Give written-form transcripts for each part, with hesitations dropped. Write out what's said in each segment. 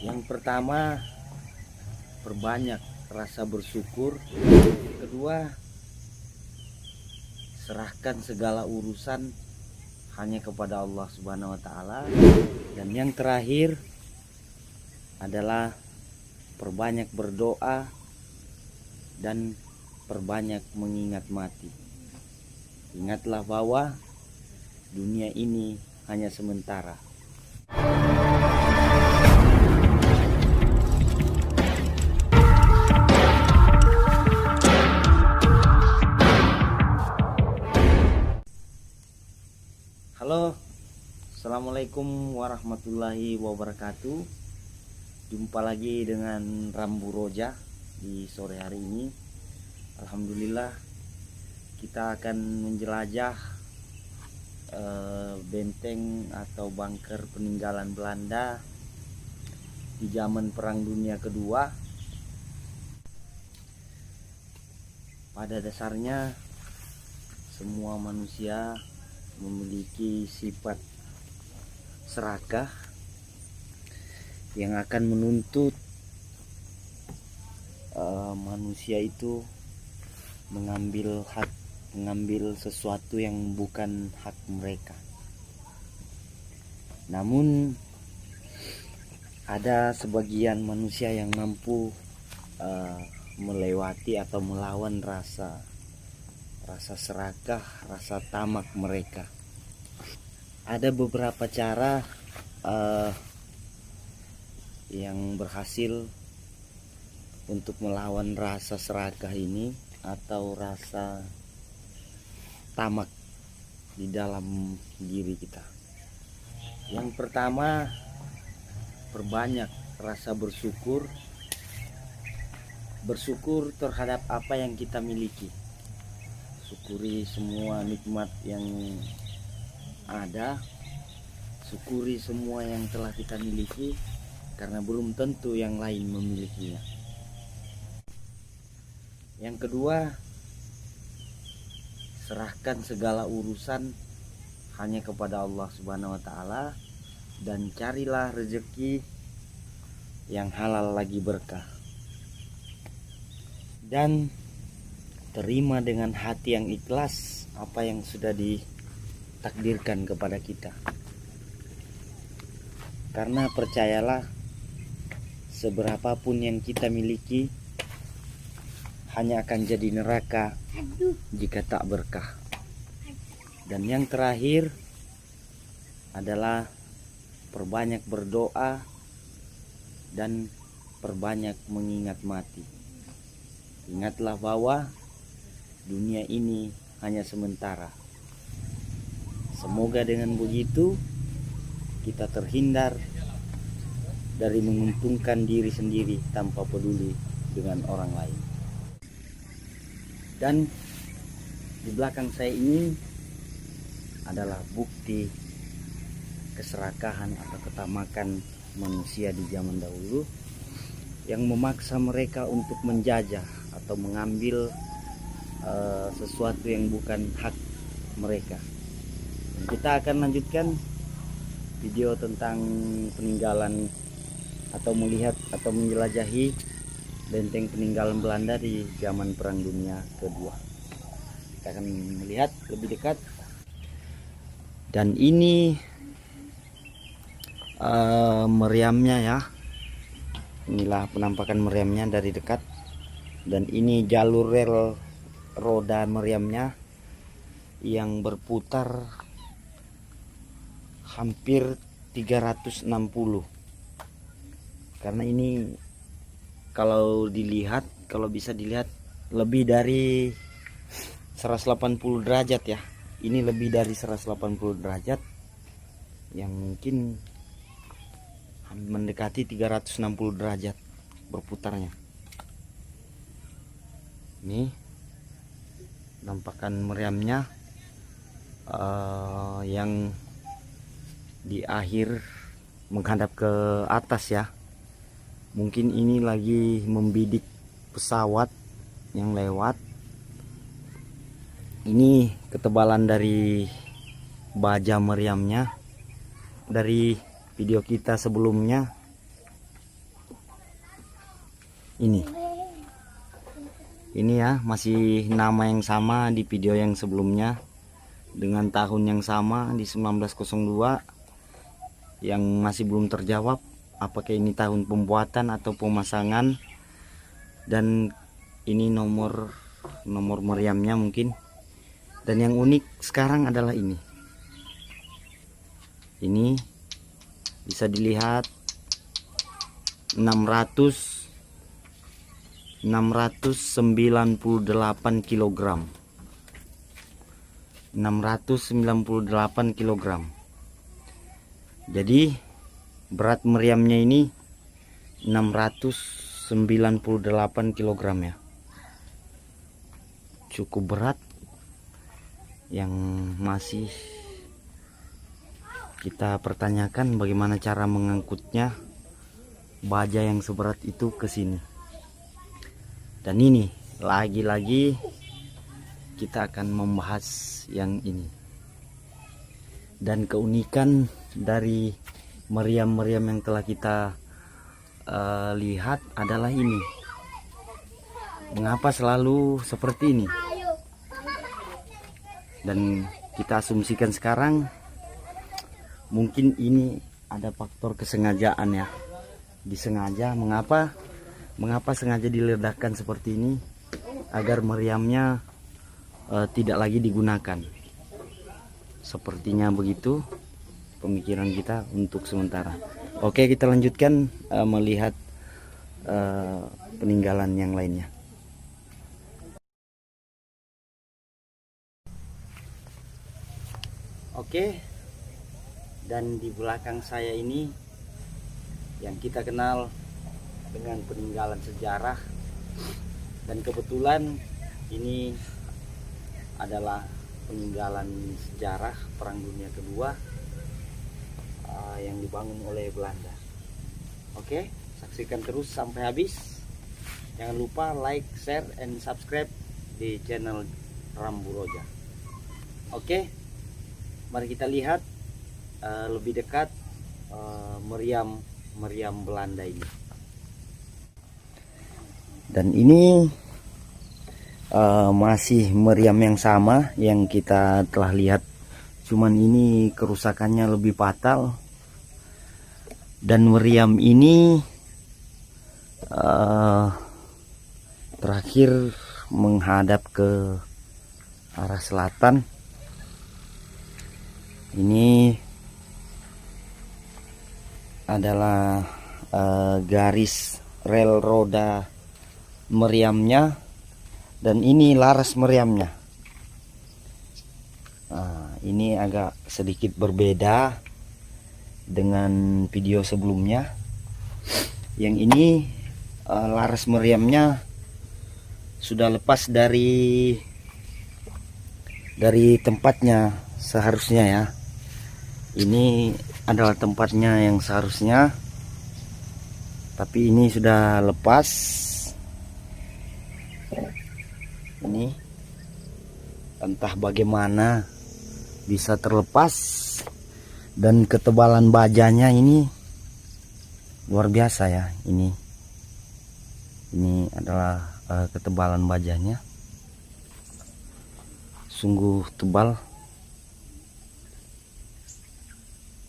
Yang pertama, perbanyak rasa bersyukur. Kedua, serahkan segala urusan hanya kepada Allah Subhanahu wa taala. Dan yang terakhir adalah perbanyak berdoa dan perbanyak mengingat mati. Ingatlah bahwa dunia ini hanya sementara. Halo, assalamualaikum warahmatullahi wabarakatuh. Jumpa lagi dengan Rambu Roja di sore hari ini. Alhamdulillah, kita akan menjelajah benteng atau bunker peninggalan Belanda di zaman Perang Dunia Kedua. Pada dasarnya, semua manusia memiliki sifat serakah yang akan menuntut manusia itu mengambil sesuatu yang bukan hak mereka. Namun ada sebagian manusia yang mampu melewati atau melawan rasa serakah, rasa tamak mereka. Ada beberapa cara yang berhasil untuk melawan rasa serakah ini atau rasa tamak di dalam diri kita. Yang pertama, perbanyak rasa bersyukur. Bersyukur terhadap apa yang kita miliki. Syukuri semua nikmat yang ada, syukuri semua yang telah kita miliki, karena belum tentu yang lain memilikinya. Yang kedua, serahkan segala urusan hanya kepada Allah Subhanahu wa taala dan carilah rezeki yang halal lagi berkah. Dan terima dengan hati yang ikhlas apa yang sudah ditakdirkan kepada kita. Karena percayalah, seberapapun yang kita miliki hanya akan jadi neraka jika tak berkah. Dan yang terakhir adalah perbanyak berdoa dan perbanyak mengingat mati. Ingatlah bahwa dunia ini hanya sementara. Semoga dengan begitu kita terhindar dari menguntungkan diri sendiri tanpa peduli dengan orang lain. Dan di belakang saya ini adalah bukti keserakahan atau ketamakan manusia di zaman dahulu yang memaksa mereka untuk menjajah atau mengambil sesuatu yang bukan hak mereka. Dan kita akan lanjutkan video tentang peninggalan atau melihat atau menjelajahi benteng peninggalan Belanda di zaman Perang Dunia Kedua. Kita akan melihat lebih dekat. Dan ini meriamnya ya. Inilah penampakan meriamnya dari dekat. Dan ini jalur rel roda meriamnya yang berputar hampir 360. Karena ini kalau bisa dilihat lebih dari 180 derajat ya. Ini lebih dari 180 derajat yang mungkin mendekati 360 derajat berputarnya. Ini nampakkan meriamnya yang di akhir menghadap ke atas ya. Mungkin ini lagi membidik pesawat yang lewat. Ini ketebalan dari baja meriamnya. Dari video kita sebelumnya Ini ya, masih nama yang sama di video yang sebelumnya, dengan tahun yang sama di 1902, yang masih belum terjawab apakah ini tahun pembuatan atau pemasangan. Dan ini nomor meriamnya mungkin. Dan yang unik sekarang adalah ini bisa dilihat 698 kg. 698 kg. Jadi berat meriamnya ini 698 kg ya. Cukup berat, yang masih kita pertanyakan bagaimana cara mengangkutnya baja yang seberat itu ke sini. Dan ini lagi-lagi kita akan membahas yang ini. Dan keunikan dari meriam-meriam yang telah kita lihat adalah ini. Mengapa selalu seperti ini? Dan kita asumsikan sekarang mungkin ini ada faktor kesengajaan ya. Disengaja. Mengapa sengaja diledakkan seperti ini? Agar meriamnya tidak lagi digunakan. Sepertinya begitu pemikiran kita untuk sementara. Oke, kita lanjutkan melihat peninggalan yang lainnya. Oke, dan di belakang saya ini yang kita kenal dengan peninggalan sejarah, dan kebetulan ini adalah peninggalan sejarah Perang Dunia Kedua yang dibangun oleh Belanda. Oke, saksikan terus sampai habis. Jangan lupa like, share, and subscribe di channel Rambu Roja. Oke, mari kita lihat lebih dekat meriam Belanda ini. Dan ini masih meriam yang sama yang kita telah lihat, cuman ini kerusakannya lebih fatal. Dan meriam ini terakhir menghadap ke arah selatan. Ini adalah garis rel roda meriamnya, dan ini laras meriamnya. Nah, ini agak sedikit berbeda dengan video sebelumnya. Yang ini laras meriamnya sudah lepas dari tempatnya seharusnya ya. Ini adalah tempatnya yang seharusnya, tapi ini sudah lepas. Ini entah bagaimana bisa terlepas, dan ketebalan bajanya ini luar biasa ya. Ini adalah ketebalan bajanya, sungguh tebal.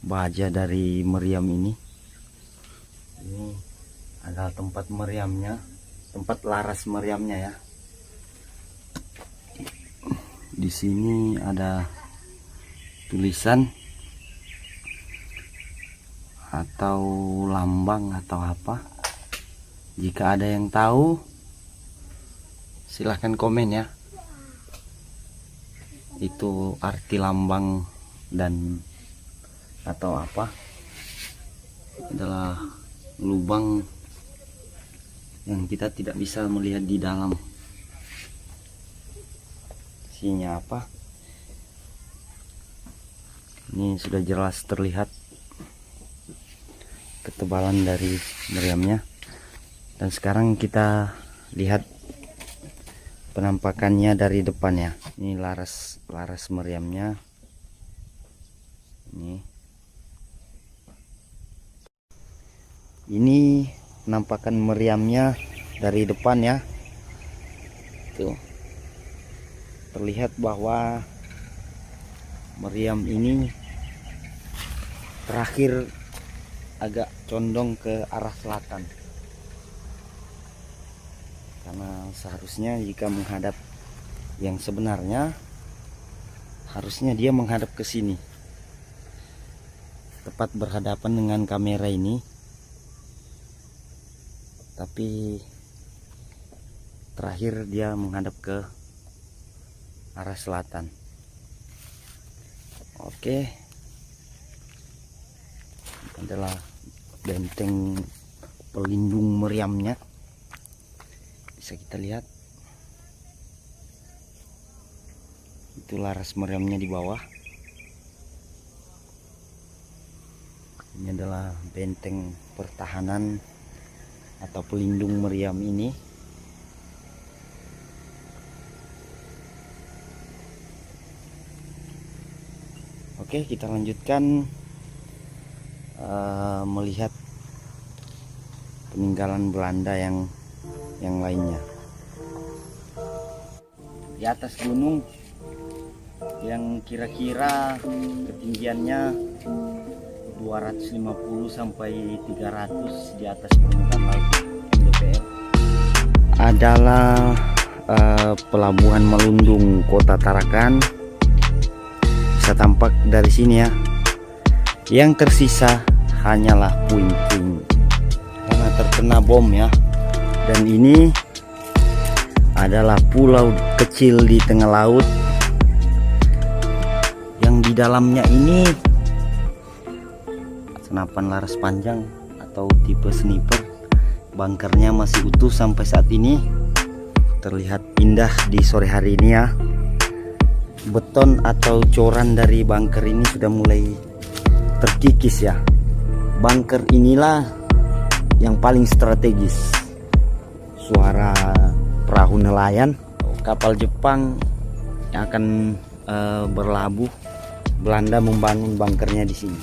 Baja dari meriam ini adalah tempat meriamnya, tempat laras meriamnya ya. Di sini ada tulisan atau lambang atau apa. Jika ada yang tahu, silahkan komen ya. Itu arti lambang dan atau apa. Adalah lubang yang kita tidak bisa melihat di dalam isinya apa. Ini sudah jelas terlihat ketebalan dari meriamnya. Dan sekarang kita lihat penampakannya dari depannya. Ini laras meriamnya. Ini penampakan meriamnya dari depan ya. Tuh. Terlihat bahwa meriam ini terakhir agak condong ke arah selatan. Karena seharusnya jika menghadap yang sebenarnya harusnya dia menghadap ke sini. Tepat berhadapan dengan kamera ini. Tapi terakhir dia menghadap ke arah selatan. Oke, adalah benteng pelindung meriamnya, bisa kita lihat itu laras meriamnya di bawah. Ini adalah benteng pertahanan atau pelindung meriam ini. Oke, kita lanjutkan melihat peninggalan Belanda yang lainnya. Di atas gunung yang kira-kira ketinggiannya 250 sampai 300 di atas permukaan laut MDPL adalah pelabuhan Melundung Kota Tarakan. Bisa tampak dari sini ya. Yang tersisa hanyalah puing-puing karena terkena bom ya. Dan ini adalah pulau kecil di tengah laut yang di dalamnya ini senapan laras panjang atau tipe sniper. Bunkernya masih utuh sampai saat ini. Terlihat indah di sore hari ini ya. Beton atau coran dari bunker ini sudah mulai terkikis ya. Bunker inilah yang paling strategis. Suara perahu nelayan, kapal Jepang yang akan berlabuh, Belanda membangun bunkernya di sini.